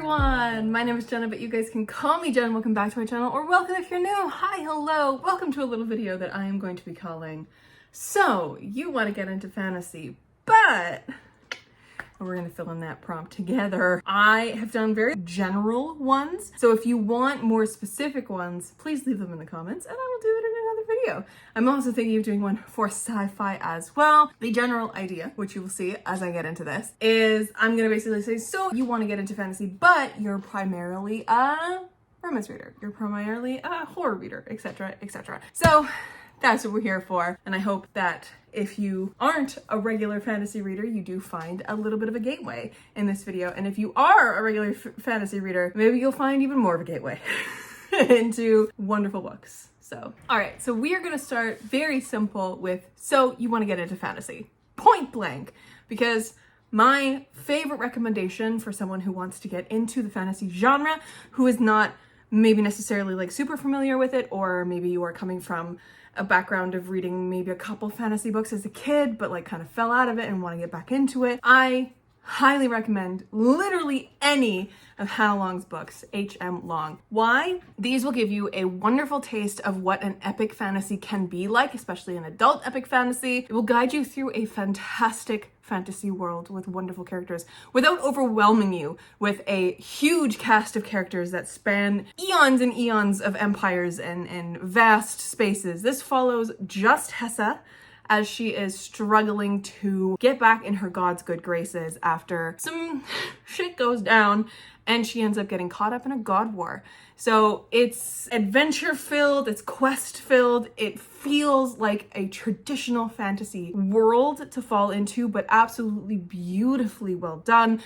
everyone! My name is Jenna, but you guys can call me Jen. Welcome back to my channel, or welcome if you're new. Hi, hello! Welcome to a little video that I am going to be calling So You Want to Get Into Fantasy, but we're going to fill in that prompt together. I have done very general ones, so if you want more specific ones, please leave them in the comments and I will do it in another video. I'm also thinking of doing one for sci-fi as well. The general idea, which you will see as I get into this, is I'm going to basically say, so you want to get into fantasy, but you're primarily a romance reader. You're primarily a horror reader, etc., etc. So that's what we're here for, and I hope that if you aren't a regular fantasy reader, you do find a little bit of a gateway in this video, and if you are a regular fantasy reader, maybe you'll find even more of a gateway into wonderful books. So, all right, so we are gonna start very simple with, so you wanna get into fantasy, point blank, because my favorite recommendation for someone who wants to get into the fantasy genre, who is not maybe necessarily like super familiar with it, or maybe you are coming from a background of reading maybe a couple fantasy books as a kid, but like kind of fell out of it and want to get back into it, I highly recommend literally any of Hannah Long's books, H.M. Long. Why? These will give you a wonderful taste of what an epic fantasy can be like, especially an adult epic fantasy. It will guide you through a fantastic fantasy world with wonderful characters without overwhelming you with a huge cast of characters that span eons and eons of empires and vast spaces. This follows just Hessa as she is struggling to get back in her god's good graces after some shit goes down and she ends up getting caught up in a god war. So it's adventure filled, it's quest filled, it feels like a traditional fantasy world to fall into, but absolutely beautifully well done.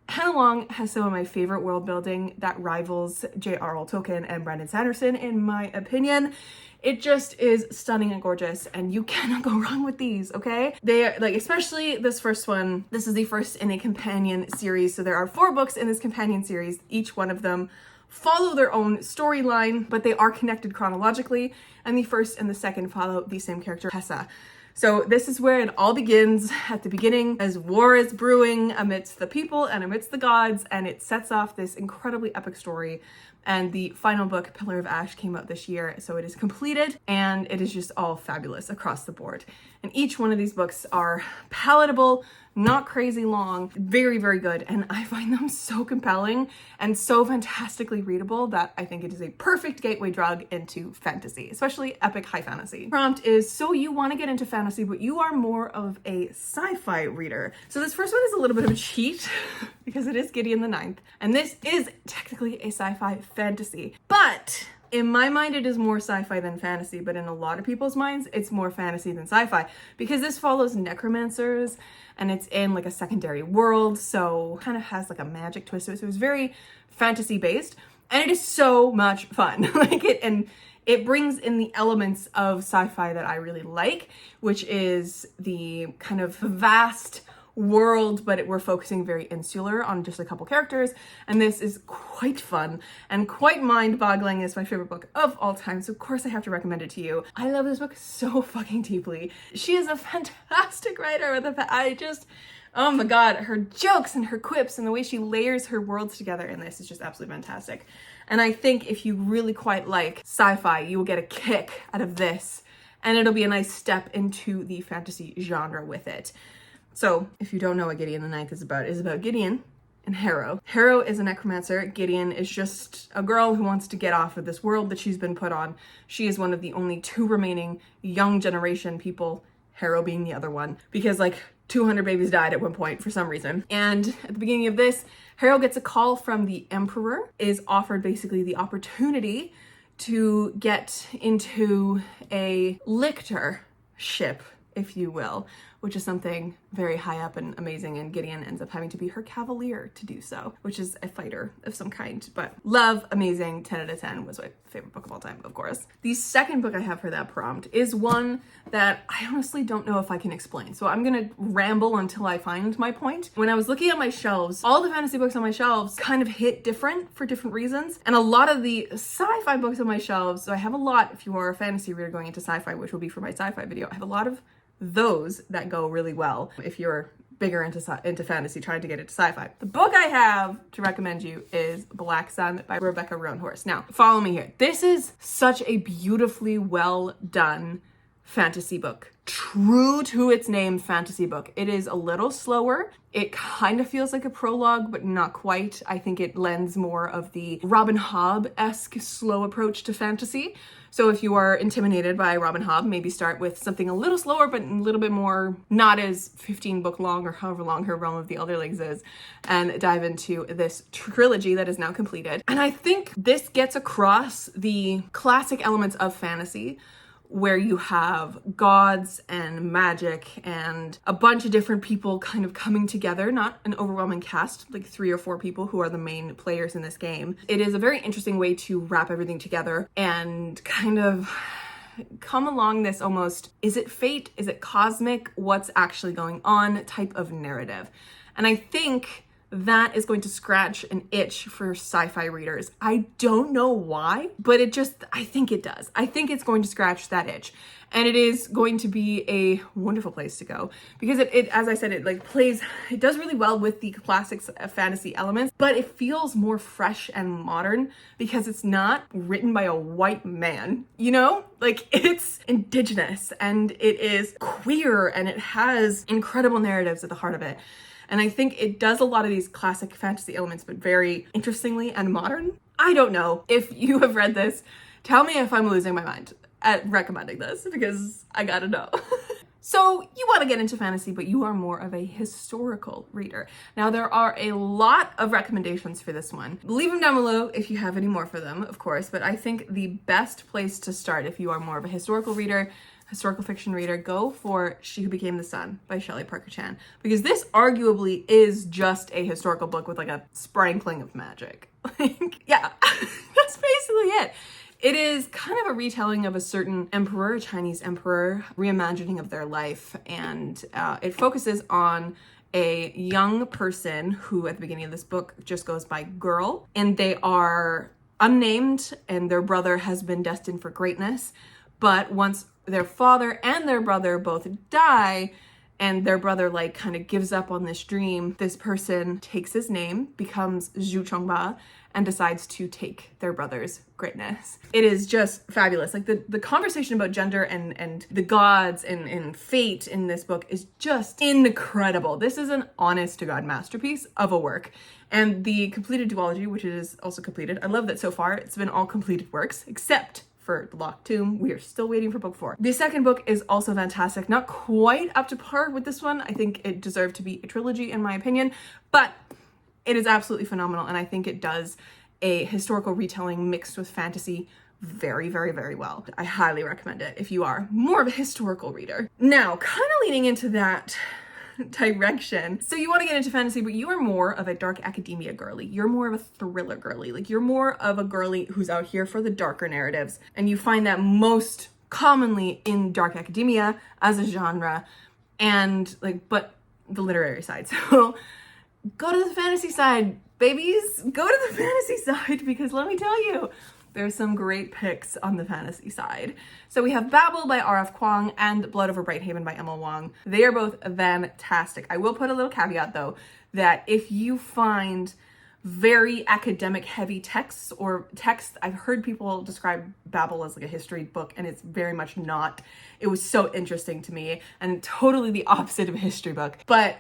Hannah Long has some of my favorite world building that rivals J.R.R. Tolkien and Brandon Sanderson, in my opinion. It just is stunning and gorgeous, and you cannot go wrong with these, okay? They are, like, especially this first one. This is the first in a companion series, so there are 4 books in this companion series. Each one of them follow their own storyline, but they are connected chronologically, and the first and the second follow the same character, Hessa. So this is where it all begins, at the beginning, as war is brewing amidst the people and amidst the gods, and it sets off this incredibly epic story. And the final book, Pillar of Ash, came out this year, so it is completed, and it is just all fabulous across the board. And each one of these books are palatable, not crazy long, very, very good, and I find them so compelling and so fantastically readable that I think it is a perfect gateway drug into fantasy, especially epic high fantasy. Prompt is, so you want to get into fantasy, but you are more of a sci-fi reader. So this first one is a little bit of a cheat because it is Gideon the Ninth, and this is technically a sci-fi fantasy, but in my mind, it is more sci-fi than fantasy, but in a lot of people's minds, it's more fantasy than sci-fi because this follows necromancers and it's in like a secondary world, so kind of has like a magic twist to it. So it's very fantasy based and it is so much fun. It brings in the elements of sci-fi that I really like, which is the kind of vast world, but we're focusing very insular on just a couple characters, and this is quite fun and quite mind-boggling. It's my favorite book of all time, so of course I have to recommend it to you. I love this book so fucking deeply. She is a fantastic writer with oh my god, her jokes and her quips and the way she layers her worlds together in this is just absolutely fantastic. And I think if you really quite like sci-fi, you will get a kick out of this, and it'll be a nice step into the fantasy genre with it. So, if you don't know what Gideon the Ninth is about Gideon and Harrow. Harrow is a necromancer. Gideon is just a girl who wants to get off of this world that she's been put on. She is one of the only 2 remaining young generation people, Harrow being the other one, because like 200 babies died at one point for some reason. And at the beginning of this, Harrow gets a call from the Emperor, is offered basically the opportunity to get into a lictor ship, if you will, which is something very high up and amazing, and Gideon ends up having to be her cavalier to do so, which is a fighter of some kind. But love, amazing, 10 out of 10, was my favorite book of all time, of course. The second book I have for that prompt is one that I honestly don't know if I can explain, so I'm gonna ramble until I find my point. When I was looking at my shelves, all the fantasy books on my shelves kind of hit different for different reasons, and a lot of the sci-fi books on my shelves, so I have a lot, if you are a fantasy reader going into sci-fi, which will be for my sci-fi video, I have a lot of those that go really well. If you're bigger into fantasy, trying to get into sci-fi. The book I have to recommend you is Black Sun by Rebecca Roanhorse. Now, follow me here. This is such a beautifully well done fantasy book. True to its name, fantasy book. It is a little slower. It kind of feels like a prologue, but not quite. I think it lends more of the Robin Hobb-esque slow approach to fantasy. So if you are intimidated by Robin Hobb, maybe start with something a little slower, but a little bit more, not as 15 book long or however long her Realm of the Elderlings is, and dive into this trilogy that is now completed. And I think this gets across the classic elements of fantasy, where you have gods and magic and a bunch of different people kind of coming together, not an overwhelming cast, like 3 or 4 people who are the main players in this game. It is a very interesting way to wrap everything together and kind of come along this almost, is it fate? Is it cosmic? What's actually going on type of narrative. And I think that is going to scratch an itch for sci-fi readers. I don't know why, but I think it does. I think it's going to scratch that itch. And it is going to be a wonderful place to go because it as I said, it does really well with the classic fantasy elements, but it feels more fresh and modern because it's not written by a white man, you know? Like, it's indigenous and it is queer and it has incredible narratives at the heart of it. And I think it does a lot of these classic fantasy elements, but very interestingly and modern. I don't know. If you have read this, tell me if I'm losing my mind at recommending this because I gotta know. So you want to get into fantasy, but you are more of a historical reader. Now, there are a lot of recommendations for this one. Leave them down below if you have any more for them, of course, but I think the best place to start if you are more of a historical reader, historical fiction reader, go for She Who Became the Sun by Shelley Parker Chan, because this arguably is just a historical book with like a sprinkling of magic. Like, yeah, that's basically it. It is kind of a retelling of a certain emperor, a Chinese emperor, reimagining of their life, and it focuses on a young person who at the beginning of this book just goes by Girl, and they are unnamed and their brother has been destined for greatness. But once their father and their brother both die, and their brother like kind of gives up on this dream, this person takes his name, becomes Zhu Chongba, and decides to take their brother's greatness. It is just fabulous. Like the conversation about gender and the gods and fate in this book is just incredible. This is an honest to God masterpiece of a work. And the completed duology, which is also completed, I love that so far it's been all completed works, except for The Locked Tomb. We are still waiting for book 4. The second book is also fantastic. Not quite up to par with this one. I think it deserved to be a trilogy in my opinion, but it is absolutely phenomenal. And I think it does a historical retelling mixed with fantasy very, very, very well. I highly recommend it if you are more of a historical reader. Now, kind of leaning into that direction. So you want to get into fantasy, but you are more of a dark academia girly. You're more of a thriller girly. Like, you're more of a girly who's out here for the darker narratives. And you find that most commonly in dark academia as a genre and but the literary side. So go to the fantasy side, babies. Go to the fantasy side because let me tell you, there's some great picks on the fantasy side. So we have Babel by R.F. Kuang and Blood Over Brighthaven by Emma Wang. They are both fantastic. I will put a little caveat though, that if you find very academic heavy texts or text, I've heard people describe Babel as like a history book and it's very much not. It was so interesting to me and totally the opposite of a history book, but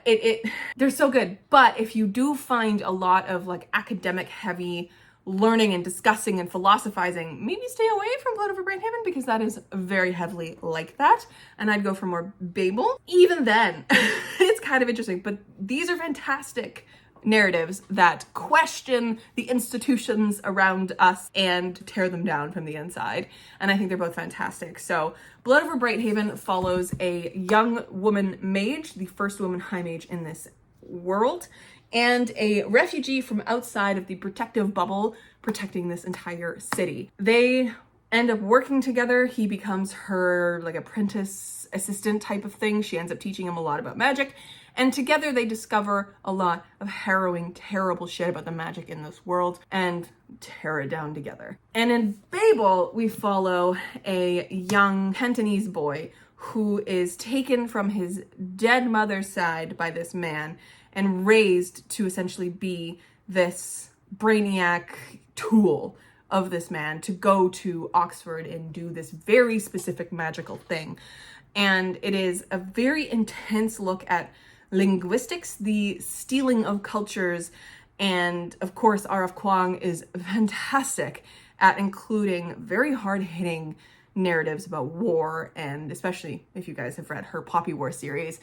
they're so good. But if you do find a lot of like academic heavy learning and discussing and philosophizing, maybe stay away from Blood Over Brighthaven because that is very heavily like that. And I'd go for more Babel. Even then, it's kind of interesting, but these are fantastic narratives that question the institutions around us and tear them down from the inside. And I think they're both fantastic. So Blood Over Brighthaven follows a young woman mage, the first woman high mage in this world, and a refugee from outside of the protective bubble protecting this entire city. They end up working together. He becomes her like apprentice assistant type of thing. She ends up teaching him a lot about magic. And together they discover a lot of harrowing, terrible shit about the magic in this world and tear it down together. And in Babel, we follow a young Cantonese boy who is taken from his dead mother's side by this man and raised to essentially be this brainiac tool of this man to go to Oxford and do this very specific magical thing. And it is a very intense look at linguistics, the stealing of cultures, and of course R.F. Kuang is fantastic at including very hard-hitting narratives about war, and especially if you guys have read her Poppy War series,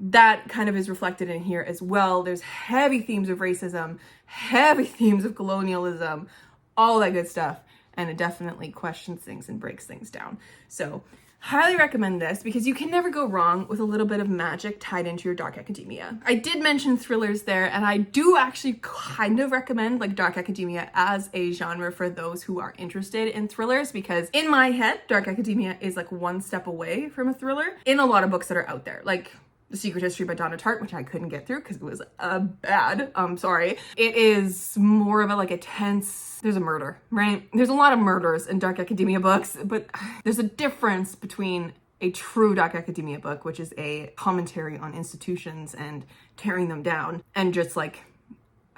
that kind of is reflected in here as well. There's heavy themes of racism, heavy themes of colonialism, all that good stuff, and it definitely questions things and breaks things down. So highly recommend this because you can never go wrong with a little bit of magic tied into your dark academia. I did mention thrillers there, and I do actually kind of recommend like dark academia as a genre for those who are interested in thrillers, because in my head, dark academia is like one step away from a thriller in a lot of books that are out there. Like The Secret History by Donna Tartt, which I couldn't get through because it was bad. I'm sorry. It is more of a like a tense, there's a murder, right? There's a lot of murders in dark academia books, but there's a difference between a true dark academia book, which is a commentary on institutions and tearing them down, and just like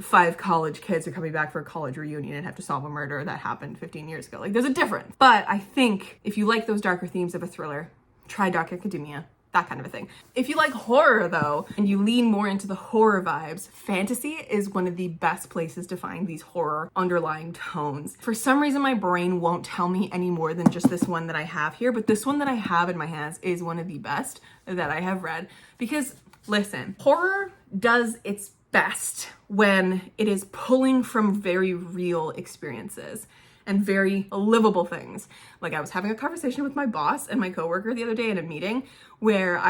5 college kids are coming back for a college reunion and have to solve a murder that happened 15 years ago. Like there's a difference. But I think if you like those darker themes of a thriller, try dark academia. That kind of a thing. If you like horror though, and you lean more into the horror vibes, fantasy is one of the best places to find these horror underlying tones. For some reason, my brain won't tell me any more than just this one that I have here, but this one that I have in my hands is one of the best that I have read. Because listen, horror does its best when it is pulling from very real experiences and very livable things. Like I was having a conversation with my boss and my coworker the other day in a meeting where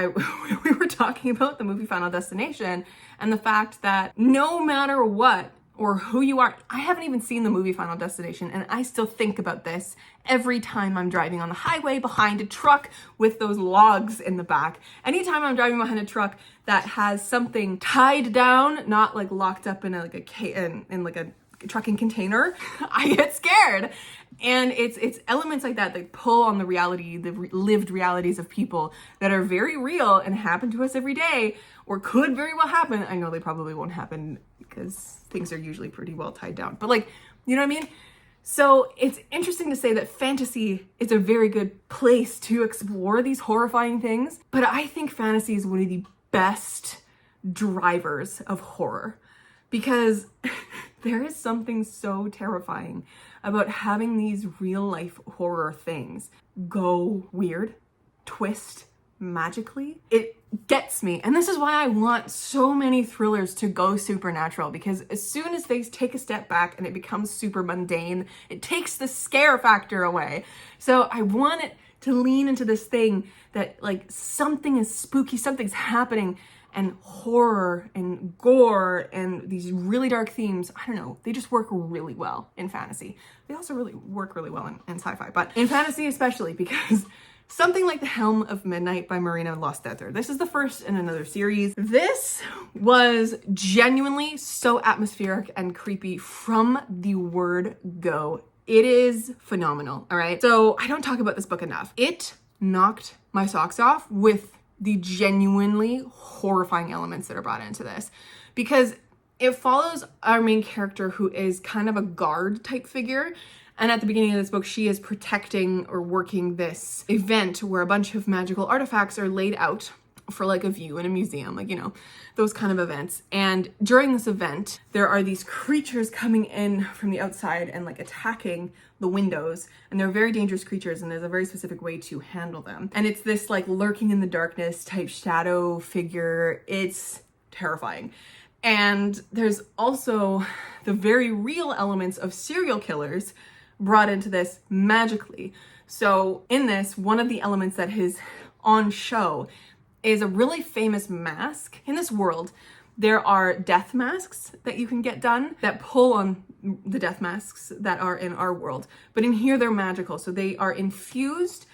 we were talking about the movie Final Destination and the fact that no matter what or who you are, I haven't even seen the movie Final Destination, and I still think about this every time I'm driving on the highway behind a truck with those logs in the back. Anytime I'm driving behind a truck that has something tied down, not like locked up in a trucking container, I get scared. And it's elements like that that pull on the reality, the lived realities of people that are very real and happen to us every day, or could very well happen. I know they probably won't happen because things are usually pretty well tied down, but like, you know what I mean? So it's interesting to say that fantasy is a very good place to explore these horrifying things, but I think fantasy is one of the best drivers of horror, because there is something so terrifying about having these real life horror things go weird, twist magically. It gets me. And this is why I want so many thrillers to go supernatural, because as soon as they take a step back and it becomes super mundane, it takes the scare factor away. So I want it to lean into this thing that like something is spooky, something's happening, and horror and gore and these really dark themes, I don't know, they just work really well in fantasy. They also really work really well in sci-fi, but in fantasy especially, because something like The Helm of Midnight by Marina Lostether. This is the first in another series. This was genuinely so atmospheric and creepy from the word go. It is phenomenal, all right? So I don't talk about this book enough. It knocked my socks off with the genuinely horrifying elements that are brought into this, because it follows our main character who is kind of a guard type figure. And at the beginning of this book, she is protecting or working this event where a bunch of magical artifacts are laid out for like a view in a museum, like, you know, those kind of events. And during this event, there are these creatures coming in from the outside and like attacking the windows, and they're very dangerous creatures, and there's a very specific way to handle them. And it's this like lurking in the darkness type shadow figure. It's terrifying. And there's also the very real elements of serial killers brought into this magically. So in this, one of the elements that is on show is a really famous mask. In this world, there are death masks that you can get done that pull on the death masks that are in our world. But in here, they're magical. So they are infused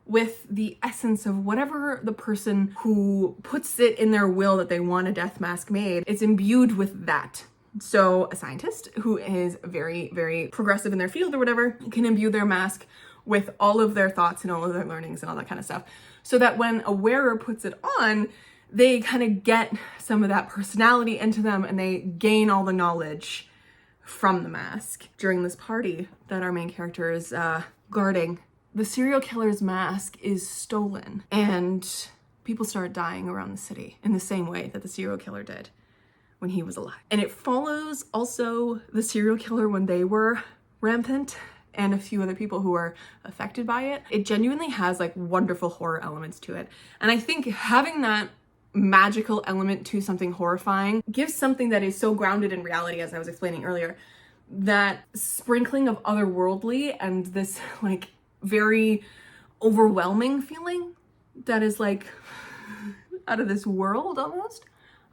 with the essence of whatever the person who puts it in their will that they want a death mask made, it's imbued with that. So a scientist who is very, very progressive in their field or whatever can imbue their mask with all of their thoughts and all of their learnings and all that kind of stuff. so that when a wearer puts it on, they kind of get some of that personality into them and they gain all the knowledge from the mask. During this party that our main character is guarding, the serial killer's mask is stolen and people start dying around the city in the same way that the serial killer did when he was alive. And it follows also the serial killer when they were rampant and a few other people who are affected by it. It genuinely has like wonderful horror elements to it. And I think having that magical element to something horrifying gives something that is so grounded in reality, as I was explaining earlier, that sprinkling of otherworldly and this like very overwhelming feeling that is like out of this world almost.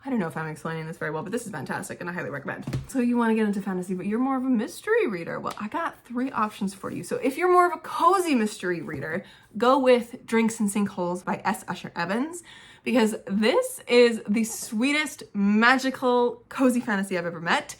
I don't know if I'm explaining this very well, but this is fantastic and I highly recommend. So you want to get into fantasy, but you're more of a mystery reader. Well, I got 3 options for you. So if you're more of a cozy mystery reader, go with Drinks and Sinkholes by S. Usher Evans, because this is the sweetest, magical, cozy fantasy I've ever met,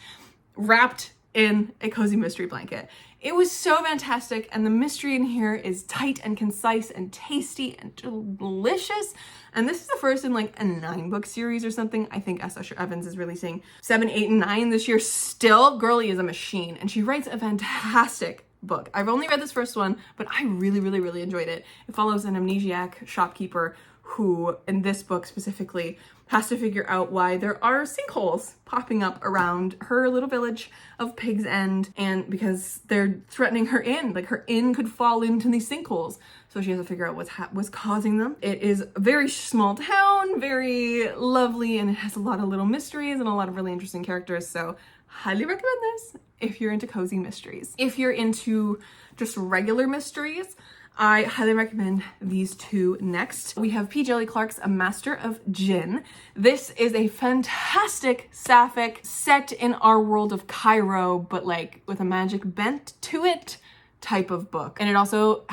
wrapped in a cozy mystery blanket. It was so fantastic, and the mystery in here is tight and concise and tasty and delicious. And this is the first in like a 9-book series or something. I think S. Usher Evans is releasing 7, 8, and 9 this year still. Girlie is a machine, and she writes a fantastic book. I've only read this first one, but I really enjoyed it. It follows an amnesiac shopkeeper who, in this book specifically, has to figure out why there are sinkholes popping up around her little village of Pig's End, and because they're threatening her inn, like her inn could fall into these sinkholes. So she has to figure out what's causing them. It is a very small town, very lovely, and it has a lot of little mysteries and a lot of really interesting characters. So highly recommend this if you're into cozy mysteries. If you're into just regular mysteries, I highly recommend these 2 next. We have P. Djeli Clark's A Master of Jinn. This is a fantastic sapphic set in our world of Cairo, but like with a magic bent to it type of book. And it also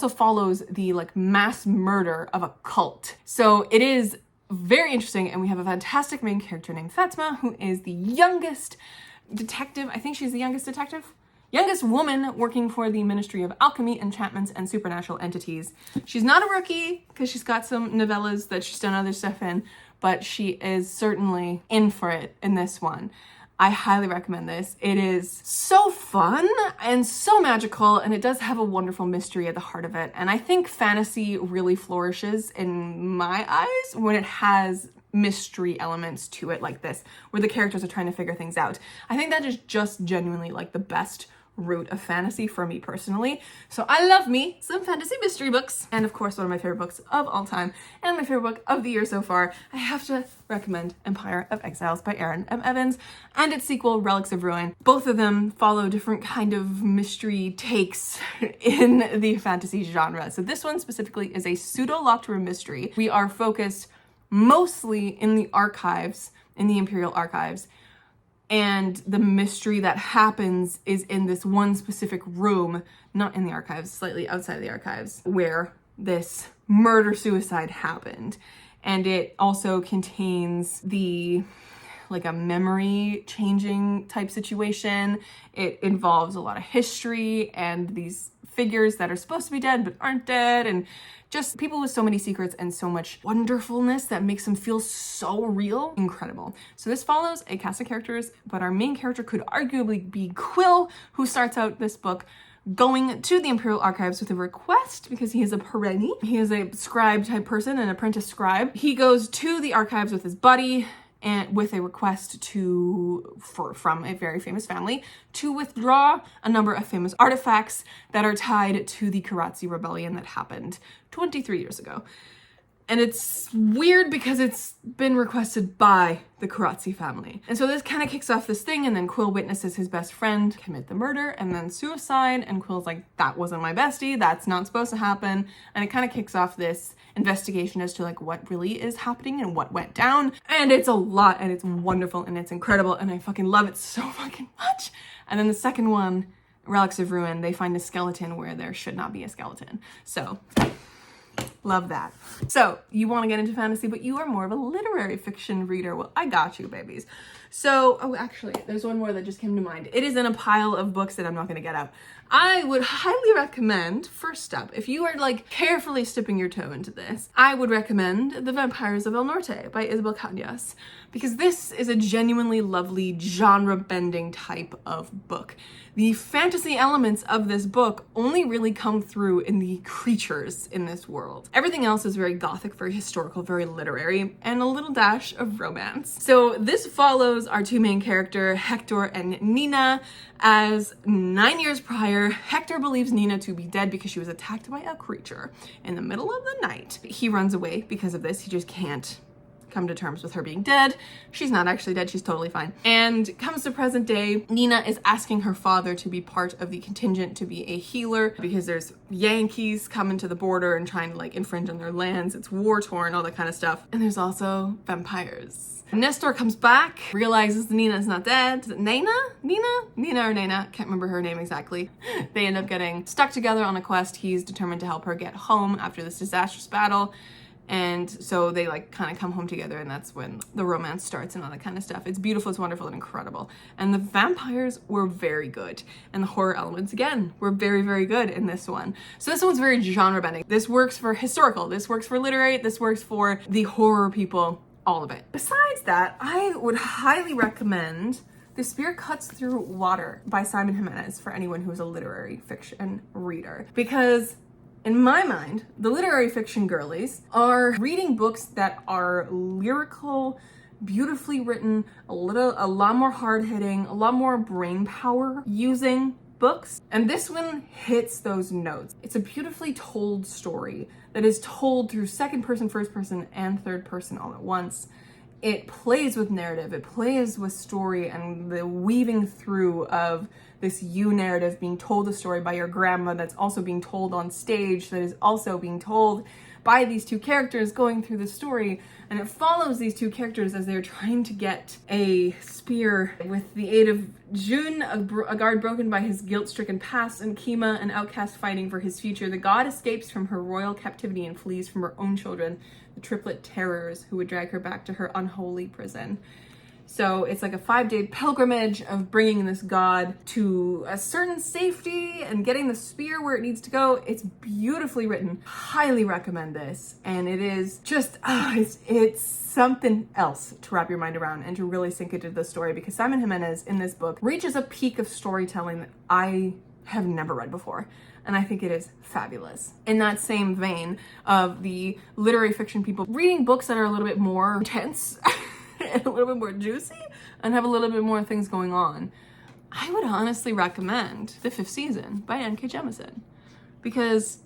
follows the like mass murder of a cult. So it is very interesting, and we have a fantastic main character named Fatma, who is the youngest detective. I think she's the youngest detective? Youngest woman working for the Ministry of Alchemy, Enchantments, and Supernatural Entities. She's not a rookie because she's got some novellas that she's done other stuff in, but she is certainly in for it in this one. I highly recommend this. It is so fun and so magical, and it does have a wonderful mystery at the heart of it. And I think fantasy really flourishes in my eyes when it has mystery elements to it like this, where the characters are trying to figure things out. I think that is just genuinely like the best route of fantasy for me personally. So I love me some fantasy mystery books. And of course, one of my favorite books of all time and my favorite book of the year so far, I have to recommend Empire of Exiles by Erin M. Evans and its sequel, Relics of Ruin. Both of them follow different kind of mystery takes in the fantasy genre. So this one specifically is a pseudo-locked room mystery. We are focused mostly in the archives, in the Imperial Archives, and the mystery that happens is in this one specific room, not in the archives, slightly outside the archives, where this murder-suicide happened. And it also contains like a memory changing type situation. It involves a lot of history and these figures that are supposed to be dead but aren't dead, and just people with so many secrets and so much wonderfulness that makes them feel so real. Incredible. So this follows a cast of characters, but our main character could arguably be Quill, who starts out this book going to the Imperial Archives with a request because he is a perenni. He is a scribe type person, an apprentice scribe. He goes to the archives with his buddy and with a request from a very famous family to withdraw a number of famous artifacts that are tied to the Karazi rebellion that happened 23 years ago. And it's weird because it's been requested by the Karazi family. And so this kind of kicks off this thing, and then Quill witnesses his best friend commit the murder and then suicide, and Quill's like, that wasn't my bestie, that's not supposed to happen. And it kind of kicks off this investigation as to like what really is happening and what went down. And it's a lot, and it's wonderful, and it's incredible, and I fucking love it so fucking much. And then the second one, Relics of Ruin, they find a skeleton where there should not be a skeleton. So Love that. So you want to get into fantasy, but you are more of a literary fiction reader. Well, I got you, babies. So, oh, actually, there's one more that just came to mind. It is in a pile of books that I'm not going to get out. I would highly recommend, first up, if you are like carefully dipping your toe into this, I would recommend The Vampires of El Norte by Isabel Cañas, because this is a genuinely lovely genre-bending type of book. The fantasy elements of this book only really come through in the creatures in this world. Everything else is very gothic, very historical, very literary, and a little dash of romance. So this follows our two main characters, Hector and Nina. As 9 years prior, Hector believes Nina to be dead because she was attacked by a creature in the middle of the night. He runs away because of this. He just can't come to terms with her being dead. She's not actually dead, she's totally fine. And comes to present day, Nina is asking her father to be part of the contingent to be a healer because there's Yankees coming to the border and trying to like infringe on their lands. It's war torn, all that kind of stuff. And there's also vampires. Nestor comes back, realizes Nina's not dead. Is it Nina? Nina or Nana? Can't remember her name exactly. They end up getting stuck together on a quest. He's determined to help her get home after this disastrous battle. And so they like kind of come home together, and that's when the romance starts and all that kind of stuff. It's beautiful, it's wonderful, and incredible. And the vampires were very good. And the horror elements, again, were very, very good in this one. So this one's very genre bending. This works for historical, this works for literary, this works for the horror people, all of it. Besides that, I would highly recommend The Spear Cuts Through Water by Simon Jimenez for anyone who's a literary fiction reader. Because in my mind, the literary fiction girlies are reading books that are lyrical, beautifully written, a lot more hard-hitting, a lot more brain power using books. And this one hits those notes. It's a beautifully told story that is told through second person, first person, and third person all at once. It plays with narrative, it plays with story and the weaving through of this you narrative, being told a story by your grandma that's also being told on stage, that is also being told by these two characters going through the story. And it follows these two characters as they're trying to get a spear with the aid of June, a guard broken by his guilt-stricken past, and Kima, an outcast fighting for his future. The god escapes from her royal captivity and flees from her own children, the triplet terrors who would drag her back to her unholy prison. So it's like a 5-day pilgrimage of bringing this god to a certain safety and getting the spear where it needs to go. It's beautifully written. Highly recommend this. And it is just, it's something else to wrap your mind around and to really sink into the story, because Simon Jimenez in this book reaches a peak of storytelling that I have never read before. And I think it is fabulous. In that same vein of the literary fiction people reading books that are a little bit more intense, and a little bit more juicy, and have a little bit more things going on, I would honestly recommend The Fifth Season by N.K. Jemisin. Because,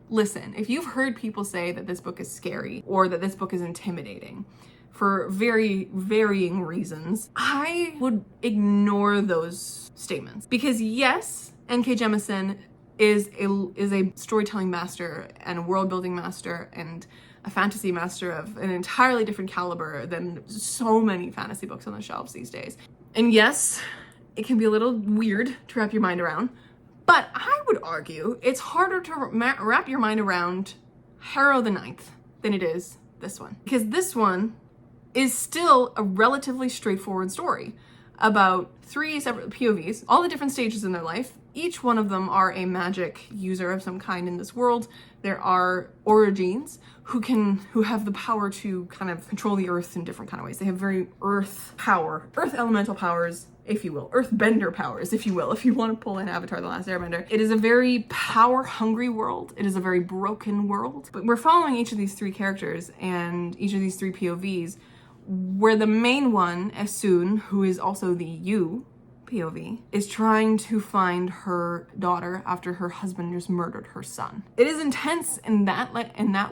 listen, if you've heard people say that this book is scary or that this book is intimidating for very varying reasons, I would ignore those statements. Because yes, N.K. Jemisin is a storytelling master and a world building master and a fantasy master of an entirely different caliber than so many fantasy books on the shelves these days. And yes, it can be a little weird to wrap your mind around, but I would argue it's harder to wrap your mind around Harrow the Ninth than it is this one. Because this one is still a relatively straightforward story about 3 separate POVs, all the different stages in their life. Each one of them are a magic user of some kind in this world. There are origins who have the power to kind of control the earth in different kind of ways. They have very earth elemental powers, if you will, earth bender powers, if you will, if you want to pull in Avatar: The Last Airbender. It is a very power hungry world. It is a very broken world. But we're following each of these 3 characters and each of these 3 POVs, where the main one, Esun, who is also the you POV, is trying to find her daughter after her husband just murdered her son. It is intense in that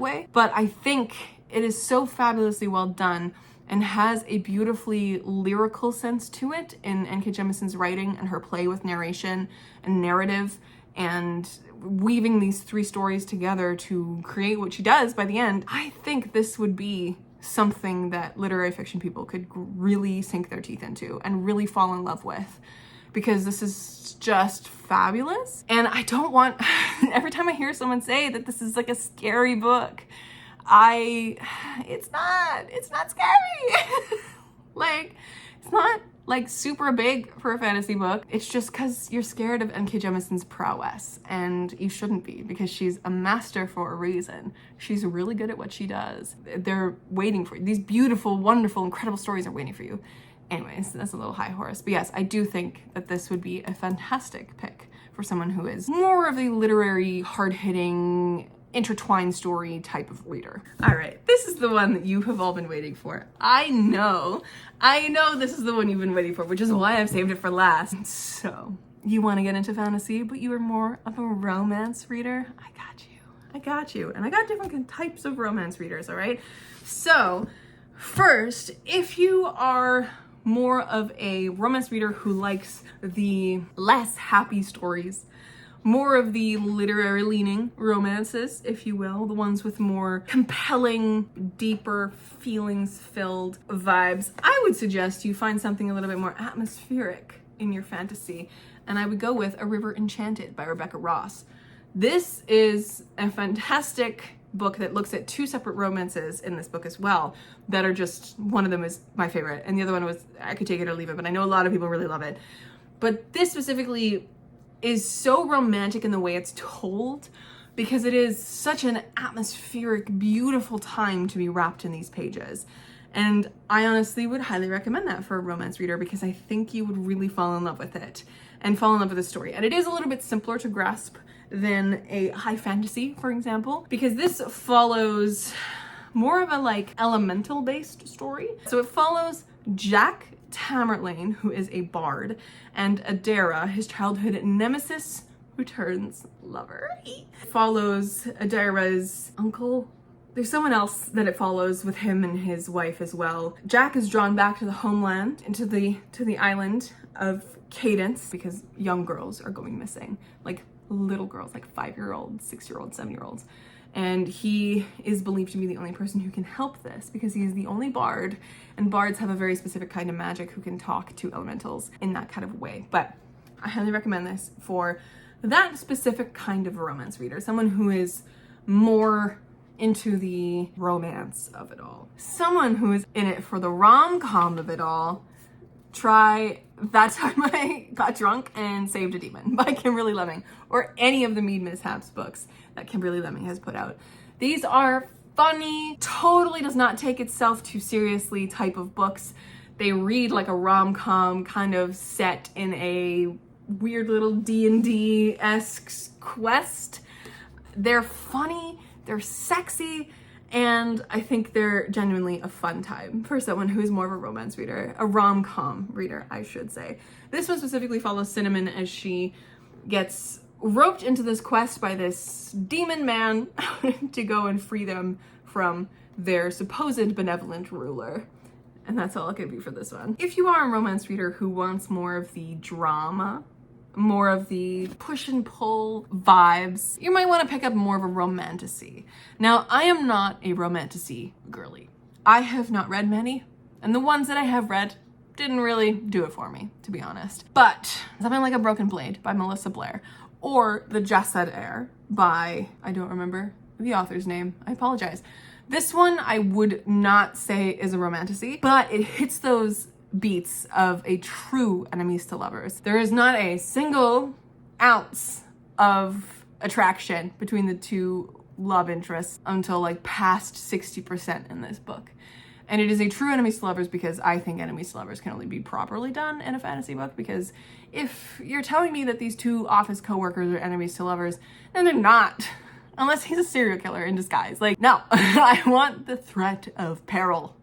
way, but I think it is so fabulously well done and has a beautifully lyrical sense to it in N.K. Jemisin's writing and her play with narration and narrative and weaving these 3 stories together to create what she does by the end. I think this would be something that literary fiction people could really sink their teeth into and really fall in love with, because this is just fabulous. And I don't want, every time I hear someone say that this is like a scary book, it's not scary. Like, it's not like super big for a fantasy book. It's just because you're scared of N.K. Jemisin's prowess, and you shouldn't be, because she's a master for a reason. She's really good at what she does. They're waiting for you. These beautiful, wonderful, incredible stories are waiting for you. Anyways, that's a little high horse. But yes, I do think that this would be a fantastic pick for someone who is more of a literary, hard-hitting, intertwined story type of reader. All right, this is the one that you have all been waiting for. I know this is the one you've been waiting for, which is why I've saved it for last. So, you want to get into fantasy, but you are more of a romance reader? I got you. And I got different types of romance readers, all right? So, first, if you are more of a romance reader who likes the less happy stories, more of the literary leaning romances, if you will, the ones with more compelling, deeper, feelings filled vibes, I would suggest you find something a little bit more atmospheric in your fantasy. And I would go with A River Enchanted by Rebecca Ross. This is a fantastic book that looks at two separate romances in this book as well, that are just, one of them is my favorite and the other one was, I could take it or leave it, but I know a lot of people really love it. But this specifically is so romantic in the way it's told, because it is such an atmospheric, beautiful time to be wrapped in these pages. And I honestly would highly recommend that for a romance reader, because I think you would really fall in love with it and fall in love with the story. And it is a little bit simpler to grasp than a high fantasy, for example, because this follows more of a like elemental based story. So it follows Jack Tamerlane, who is a bard, and Adara, his childhood nemesis who turns lover. It follows Adara's uncle. There's someone else that it follows with him and his wife as well. Jack is drawn back to the homeland, to the island of Cadence, because young girls are going missing, like little girls, like 5-year-olds, 6-year-olds, 7-year-olds. And he is believed to be the only person who can help this, because he is the only bard, and bards have a very specific kind of magic who can talk to elementals in that kind of way. But I highly recommend this for that specific kind of romance reader, someone who is more into the romance of it all. Someone who is in it for the rom-com of it all, try That Time I Got Drunk and Saved a Demon by Kimberly Lemming, or any of the Mead Mishaps books that Kimberly Lemming has put out. These are funny, totally does not take itself too seriously type of books. They read like a rom-com, kind of set in a weird little D&D-esque quest. They're funny, they're sexy, and I think they're genuinely a fun time for someone who is more of a romance reader, a rom-com reader, I should say. This one specifically follows Cinnamon as she gets roped into this quest by this demon man to go and free them from their supposed benevolent ruler. And that's all I'll give you for this one. If you are a romance reader who wants more of the drama, more of the push and pull vibes, you might want to pick up more of a romantasy. Now, I am not a romantasy girly. I have not read many, and the ones that I have read didn't really do it for me, to be honest. But something like A Broken Blade by Melissa Blair, or The Jasad Heir by, I don't remember the author's name, I apologize. This one I would not say is a romantasy, but it hits those beats of a true enemies to lovers. There is not a single ounce of attraction between the two love interests until like past 60% in this book. And it is a true enemies to lovers, because I think enemies to lovers can only be properly done in a fantasy book, because if you're telling me that these two office co-workers are enemies to lovers, then they're not. Unless he's a serial killer in disguise. Like, no, I want the threat of peril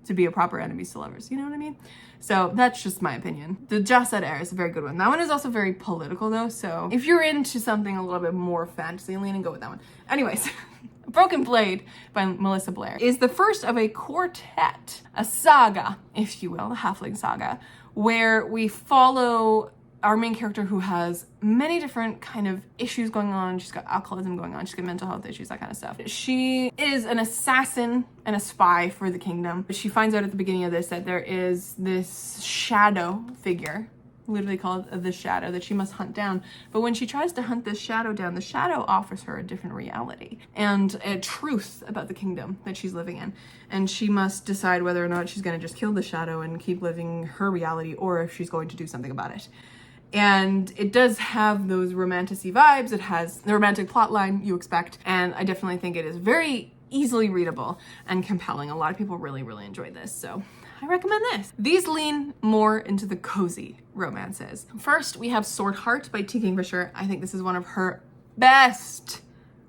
to be a proper enemies to lovers. You know what I mean? So that's just my opinion. The Jasad Heir is a very good one. That one is also very political though. So if you're into something a little bit more fantasy leaning, go with that one. Anyways, Broken Blade by Melissa Blair is the first of a quartet, a saga, if you will, the Halfling saga, where we follow our main character who has many different kind of issues going on. She's got alcoholism going on, she's got mental health issues, that kind of stuff. She is an assassin and a spy for the kingdom. She finds out at the beginning of this that there is this shadow figure literally called the shadow, that she must hunt down. But when she tries to hunt this shadow down, the shadow offers her a different reality and a truth about the kingdom that she's living in. And she must decide whether or not she's going to just kill the shadow and keep living her reality, or if she's going to do something about it. And it does have those romantic-y vibes. It has the romantic plot line you expect. And I definitely think it is very easily readable and compelling. A lot of people really, really enjoyed this. So I recommend this. These lean more into the cozy romances. First, we have Sword Heart by T. Kingfisher. I think this is one of her best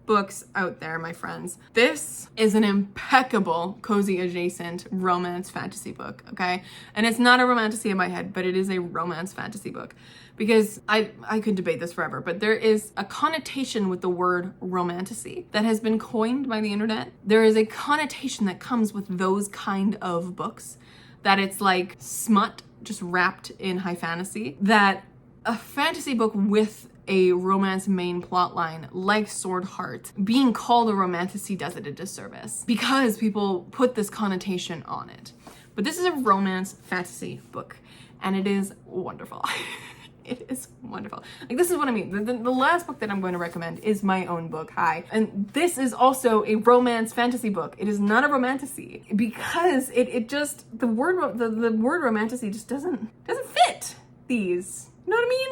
books out there, my friends. This is an impeccable cozy adjacent romance fantasy book, okay? And it's not a romantasy in my head, but it is a romance fantasy book, because I could debate this forever, but there is a connotation with the word romantasy that has been coined by the internet. There is a connotation that comes with those kind of books, that it's like smut just wrapped in high fantasy, that a fantasy book with a romance main plot line like Sword Heart being called a romantasy does it a disservice, because people put this connotation on it. But this is a romance fantasy book, and it is wonderful. It is wonderful. Like, this is what I mean. The last book that I'm going to recommend is my own book, Hi. And this is also a romance fantasy book. It is not a romantasy, because it just, the word romantasy just doesn't fit these. You know what I mean?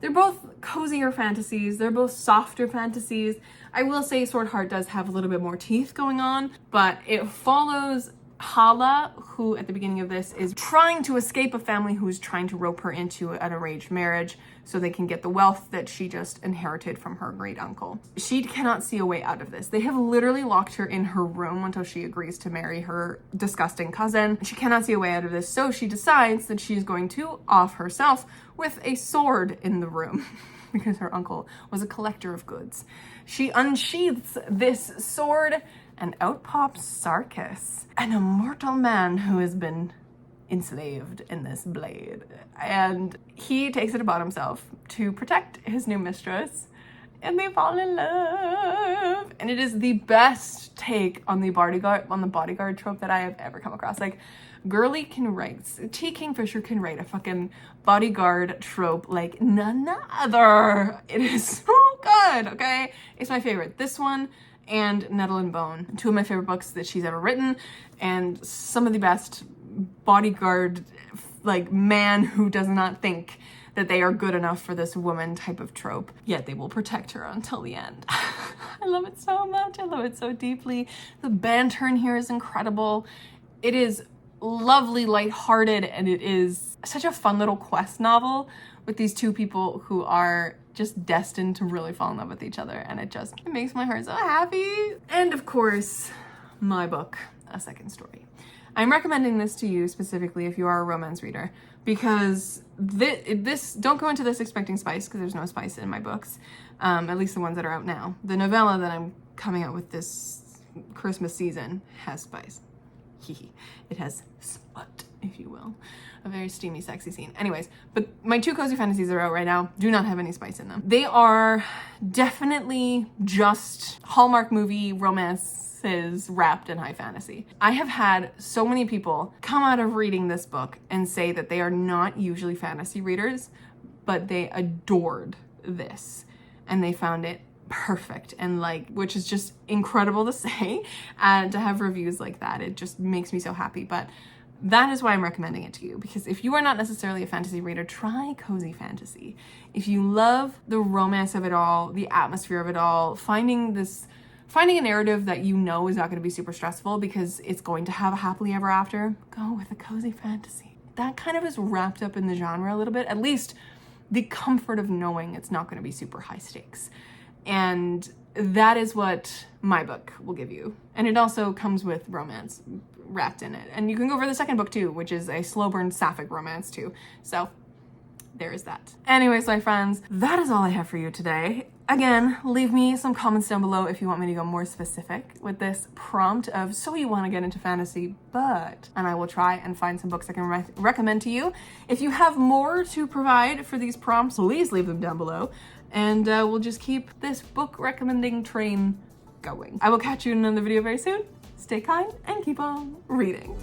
They're both cozier fantasies. They're both softer fantasies. I will say Sword Heart does have a little bit more teeth going on, but it follows Hala, who at the beginning of this is trying to escape a family who's trying to rope her into an arranged marriage so they can get the wealth that she just inherited from her great uncle. She cannot see a way out of this. They have literally locked her in her room until she agrees to marry her disgusting cousin. She cannot see a way out of this, so she decides that she's going to off herself with a sword in the room because her uncle was a collector of goods. She unsheaths this sword, and out pops Sarkis, an immortal man who has been enslaved in this blade. And he takes it upon himself to protect his new mistress, and they fall in love. And it is the best take on the bodyguard trope that I have ever come across. Like, Girly can write, T. Kingfisher can write a fucking bodyguard trope like none other. It is so good, okay? It's my favorite. This one and Nettle and Bone, two of my favorite books that she's ever written, and some of the best bodyguard, like, man who does not think that they are good enough for this woman type of trope, yet they will protect her until the end. I love it so much. I love it so deeply. The banter in here is incredible. It is lovely, lighthearted, and it is such a fun little quest novel with these two people who are just destined to really fall in love with each other, and it makes my heart so happy. And of course, my book, A Second Story. I'm recommending this to you specifically if you are a romance reader, because this don't go into this expecting spice, because there's no spice in my books, at least the ones that are out now. The novella that I'm coming out with this Christmas season has spice. It has smut, if you will. A very steamy, sexy scene. Anyways, but my two cozy fantasies are out right now. Do not have any spice in them. They are definitely just Hallmark movie romances wrapped in high fantasy. I have had so many people come out of reading this book and say that they are not usually fantasy readers, but they adored this and they found it perfect, and like, which is just incredible to say, and to have reviews like that, it just makes me so happy. But that is why I'm recommending it to you, because if you are not necessarily a fantasy reader, try cozy fantasy. If you love the romance of it all, the atmosphere of it all, finding a narrative that you know is not going to be super stressful because it's going to have a happily ever after, go with a cozy fantasy. That kind of is wrapped up in the genre a little bit, at least the comfort of knowing it's not going to be super high stakes. And that is what my book will give you. And it also comes with romance wrapped in it. And you can go for the second book too, which is a slow burn sapphic romance too. So there is that. Anyways, my friends, that is all I have for you today. Again, leave me some comments down below if you want me to go more specific with this prompt of, so you want to get into fantasy, but, and I will try and find some books I can recommend to you. If you have more to provide for these prompts, please leave them down below, and we'll just keep this book recommending train going. I will catch you in another video very soon. Stay kind and keep on reading.